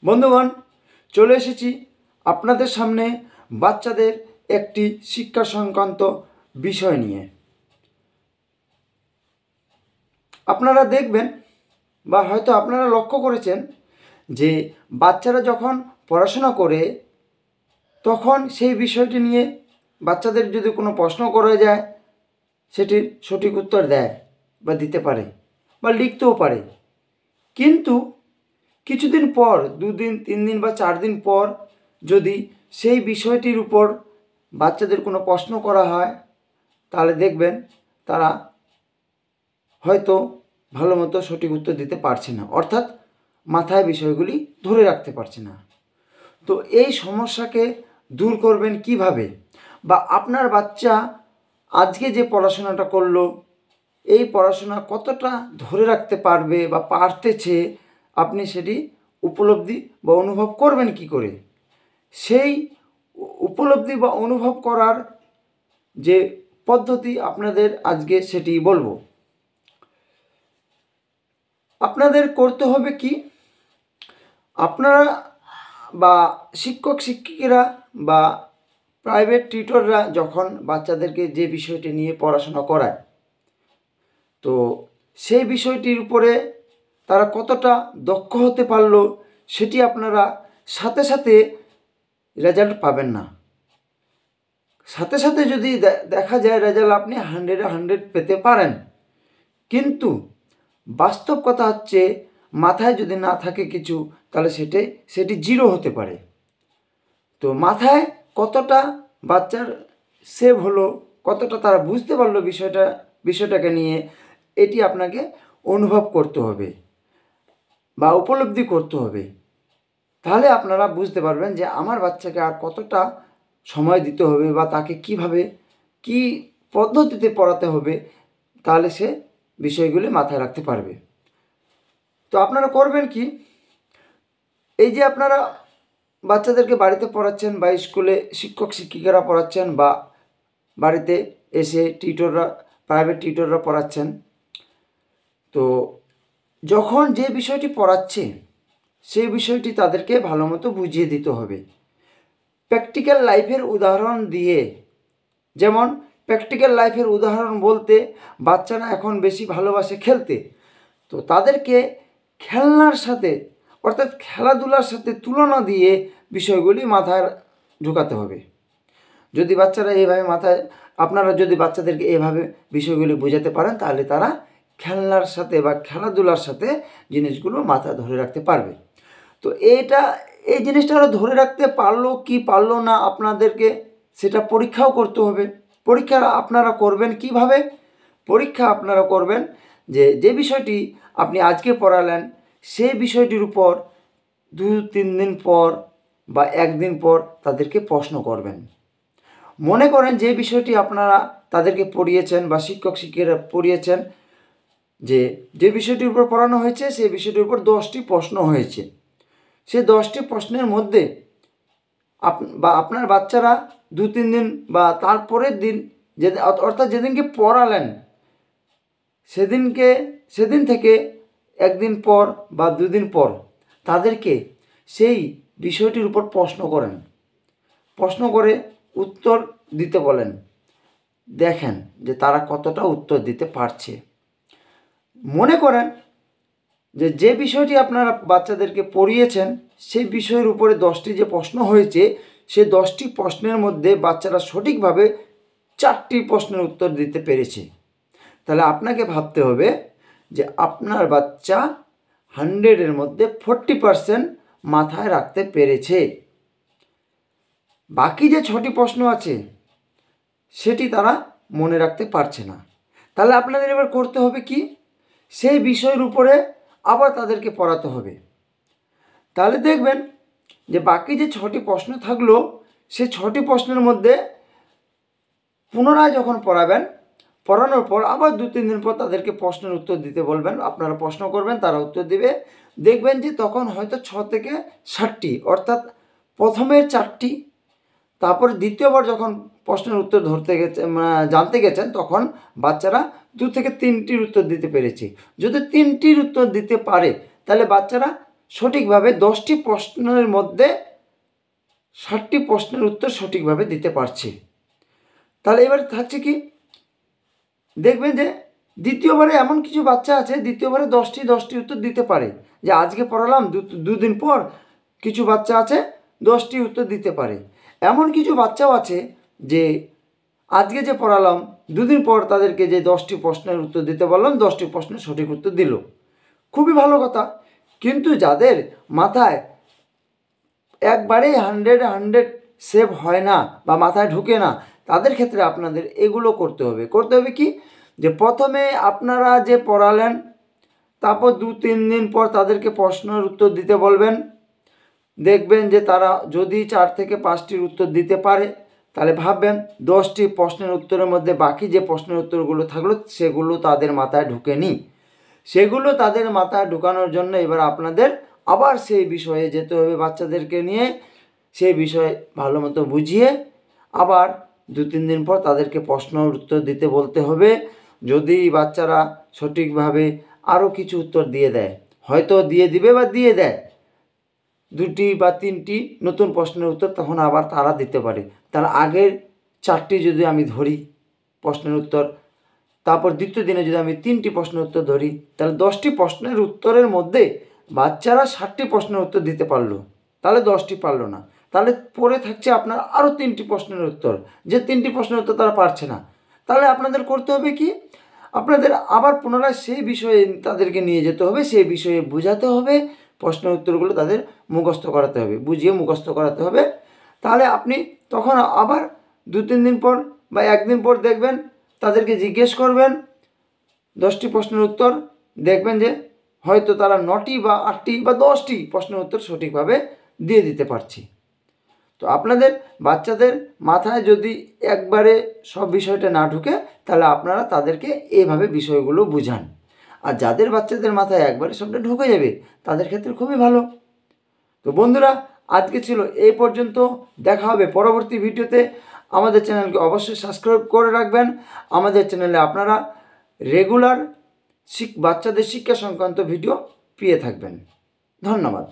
বন্ধুগণ, চলে এসেছি আপনাদের সামনে বাচ্চাদের একটি শিক্ষা সংক্রান্ত বিষয় নিয়ে। আপনারা দেখবেন বা হয়তো আপনারা লক্ষ্য করেছেন যে বাচ্চারা যখন পড়াশোনা করে তখন সেই বিষয়টি নিয়ে বাচ্চাদের যদি কোনো প্রশ্ন করা যায় সেটির সঠিক উত্তর দেয় বা দিতে পারে বা লিখতেও পারে। কিন্তু কিছুদিন পর, 2 দিন 3 দিন বা 4 দিন পর যদি সেই বিষয়টির উপর বাচ্চাদের কোনো প্রশ্ন করা হয় তাহলে দেখবেন তারা হয়তো ভালো মতো সঠিক উত্তর দিতে পারছে না, অর্থাৎ মাথায় বিষয়গুলি ধরে রাখতে পারছে না। তো এই সমস্যাকে দূর করবেন কিভাবে, বা আপনার বাচ্চা আজকে যে পড়াশোনাটা করলো এই পড়াশোনা কতটা ধরে রাখতে পারবে বা পারতেছে, আপনি সেটি উপলব্ধি বা অনুভব করবেন কি করে? সেই উপলব্ধি বা অনুভব করার যে পদ্ধতি আপনাদের আজকে সেটি বলবো। আপনাদের করতে হবে কি, আপনারা বা শিক্ষক শিক্ষিকারা বা প্রাইভেট টিউটররা যখন বাচ্চাদেরকে যে বিষয়টি নিয়ে পড়াশোনা করায়, তো সেই বিষয়টির উপরে তারা কতটা দক্ষ হতে পারলো সেটি আপনারা সাথে সাথে রেজাল্ট পাবেন না। সাথে সাথে যদি দেখা যায় রেজাল্ট আপনি 100 পেতে পারেন, কিন্তু বাস্তব কথা হচ্ছে মাথায় যদি না থাকে কিছু তাহলে সেটি 0 হতে পারে। তো মাথায় কতটা বাচ্চার সেভ হলো, কতটা তারা বুঝতে পারলো বিষয়টাকে নিয়ে, এটি আপনাকে অনুভব করতে হবে বা উপলব্ধি করতে হবে। তাহলে আপনারা বুঝতে পারবেন যে আমার বাচ্চাকে আর কতটা সময় দিতে হবে বা তাকে কিভাবে কি পদ্ধতিতে পড়াতে হবে, তাহলে সে বিষয়গুলি মাথায় রাখতে পারবে। তো আপনারা করবেন কি, এই যে আপনারা বাচ্চাদেরকে বাড়িতে পড়াচ্ছেন বা স্কুলে শিক্ষক শিক্ষিকারা পড়াচ্ছেন বা বাড়িতে এসে টিউটররা, প্রাইভেট টিউটররা পড়াচ্ছেন, তো যখন যে বিষয়টি পড়াচ্ছে সেই বিষয়টি তাদেরকে ভালো মতো বুঝিয়ে দিতে হবে প্র্যাকটিক্যাল লাইফের উদাহরণ দিয়ে। যেমন প্র্যাকটিক্যাল লাইফের উদাহরণ বলতে বাচ্চারা এখন বেশি ভালোবাসে খেলতে, তো তাদেরকে খেলনার সাথে অর্থাৎ খেলাধুলার সাথে তুলনা দিয়ে বিষয়গুলি মাথায় ঢোকাতে হবে। যদি বাচ্চারা এইভাবে আপনারা যদি বাচ্চাদেরকে এভাবে বিষয়গুলি বোঝাতে পারেন তাহলে তারা খেলনার সাথে বা খেলাধুলার সাথে জিনিসগুলো মাথায় ধরে রাখতে পারবে। তো এই জিনিসটা ওরা ধরে রাখতে পারলো কি পারলো না আপনাদেরকে সেটা পরীক্ষাও করতে হবে। পরীক্ষা আপনারা করবেন কিভাবে? পরীক্ষা আপনারা করবেন যে বিষয়টি আপনি আজকে পড়ালেন সেই বিষয়টির উপর 2-3 দিন পর বা 1 দিন পর তাদেরকে প্রশ্ন করবেন। মনে করেন যে বিষয়টি আপনারা তাদেরকে পড়িয়েছেন বা শিক্ষক শিক্ষিকারা পড়িয়েছেন, যে বিষয়টির উপর পড়ানো হয়েছে সেই বিষয়টির উপর 10টি প্রশ্ন হয়েছে। সেই 10টি প্রশ্নের মধ্যে বা আপনার বাচ্চারা 2-3 দিন বা তারপরের দিন অর্থাৎ যেদিনকে পড়ালেন সেদিন থেকে 1 দিন পর বা 2 দিন পর তাদেরকে সেই বিষয়টির উপর প্রশ্ন করেন, প্রশ্ন করে উত্তর দিতে বলেন। দেখেন যে তারা কতটা উত্তর দিতে পারছে। মনে করেন যে বিষয়টি আপনারা বাচ্চাদেরকে পড়িয়েছেন সেই বিষয়ের উপরে 10টি যে প্রশ্ন হয়েছে সেই 10টি প্রশ্নের মধ্যে বাচ্চারা সঠিকভাবে 4টি প্রশ্নের উত্তর দিতে পেরেছে। তাহলে আপনাকে ভাবতে হবে যে আপনার বাচ্চা 100-এর মধ্যে 40% মাথায় রাখতে পেরেছে। বাকি যে 6টি প্রশ্ন আছে সেটি তারা মনে রাখতে পারছে না। তাহলে আপনাদের এবার করতে হবে কি, সেই বিষয়ের উপরে আবার তাদেরকে পড়াতে হবে। তাহলে দেখবেন যে বাকি যে 6টি প্রশ্ন থাকলো সেই 6টি প্রশ্নের মধ্যে পুনরায় যখন পড়ানোর পর আবার 2-3 দিন পর তাদেরকে প্রশ্নের উত্তর দিতে বলবেন। আপনারা প্রশ্ন করবেন, তারা উত্তর দিবে। দেখবেন যে তখন হয়তো 6 থেকে 7টি, অর্থাৎ প্রথমের 4টি, তারপরে দ্বিতীয়বার যখন প্রশ্নের উত্তর জানতে গেছেন তখন বাচ্চারা 2 থেকে 3টির উত্তর দিতে পেরেছে। যদি 3টির উত্তর দিতে পারে তাহলে বাচ্চারা সঠিকভাবে 10টি প্রশ্নের মধ্যে 60টি প্রশ্নের উত্তর সঠিকভাবে দিতে পারছে। তাহলে এবার থাকছে কি, দেখবেন যে দ্বিতীয়বারে এমন কিছু বাচ্চা আছে দ্বিতীয়বারে 10টি উত্তর দিতে পারে। যে আজকে পড়ালাম দুদিন পর কিছু বাচ্চা আছে 10টি উত্তর দিতে পারে। এমন কিছু বাচ্চাও আছে যে আজকে যে পড়ালাম দুদিন পর তাদেরকে যে 10টি প্রশ্নের উত্তর দিতে বললাম 10টি প্রশ্নের সঠিক উত্তর দিল, খুবই ভালো কথা। কিন্তু যাদের মাথায় একবারেই 100 সেভ হয় না বা মাথায় ঢুকে না, তাদের ক্ষেত্রে আপনাদের এগুলো করতে হবে কি, যে প্রথমে আপনারা যে পড়ালেন তারপর 2-3 দিন পর তাদেরকে প্রশ্নের উত্তর দিতে বলবেন। দেখবেন যে তারা যদি 4 থেকে 5টির উত্তর দিতে পারে, তাহলে ভাববেন 10টি প্রশ্নের উত্তরের মধ্যে বাকি যে প্রশ্নের উত্তরগুলো থাকলো সেগুলো তাদের মাথায় ঢুকেনি। সেগুলো তাদের মাথায় ঢুকানোর জন্য এবার আপনাদের আবার সেই বিষয়ে যেতে হবে, বাচ্চাদেরকে নিয়ে সেই বিষয়ে ভালো মতো বুঝিয়ে আবার 2-3 দিন পর তাদেরকে প্রশ্নের উত্তর দিতে বলতে হবে। যদি বাচ্চারা সঠিকভাবে আরও কিছু উত্তর দিয়ে দেয়, হয়তো দিয়ে দিবে বা দিয়ে দেয় 2টি বা 3টি নতুন প্রশ্নের উত্তর, তখন আবার তারা দিতে পারে। তাহলে আগের 4টি যদি আমি ধরি প্রশ্নের উত্তর, তারপর দ্বিতীয় দিনে যদি আমি 3টি প্রশ্নের উত্তর ধরি, তাহলে 10টি প্রশ্নের উত্তরের মধ্যে বাচ্চারা 60টি প্রশ্নের উত্তর দিতে পারলো, তাহলে 10টি পারলো না। তাহলে পড়ে থাকছে আপনার আরও 3টি প্রশ্নের উত্তর, যে 3টি প্রশ্নের উত্তর তারা পারছে না। তাহলে আপনাদের করতে হবে কি, আপনাদের আবার পুনরায় সেই বিষয়ে তাদেরকে নিয়ে যেতে হবে, সেই বিষয়ে বোঝাতে হবে, প্রশ্নের উত্তরগুলো তাদের মুখস্থ করাতে হবে, বুঝিয়ে মুখস্থ করাতে হবে। তাহলে আপনি তখন আবার 2-3 দিন পর বা 1 দিন পর দেখবেন, তাদেরকে জিজ্ঞেস করবেন 10টি প্রশ্নের উত্তর, দেখবেন যে হয়তো তারা 9টি বা 8টি বা 10টি প্রশ্নের উত্তর সঠিকভাবে দিয়ে দিতে পারছে। তো আপনাদের বাচ্চাদের মাথায় যদি একবারে সব বিষয়টা না ঢুকে, তাহলে আপনারা তাদেরকে এইভাবে বিষয়গুলো বুঝান। আর যাদের বাচ্চাদের মাথায় একবারে সবটা ঢুকে যাবে তাদের ক্ষেত্রে খুবই ভালো। তো বন্ধুরা, আজকে ছিল এই পর্যন্ত। দেখা হবে পরবর্তী ভিডিওতে। আমাদের চ্যানেলকে অবশ্যই সাবস্ক্রাইব করে রাখবেন। আমাদের চ্যানেলে আপনারা রেগুলার বাচ্চাদের শিক্ষা সংক্রান্ত ভিডিও পেয়ে থাকবেন। ধন্যবাদ।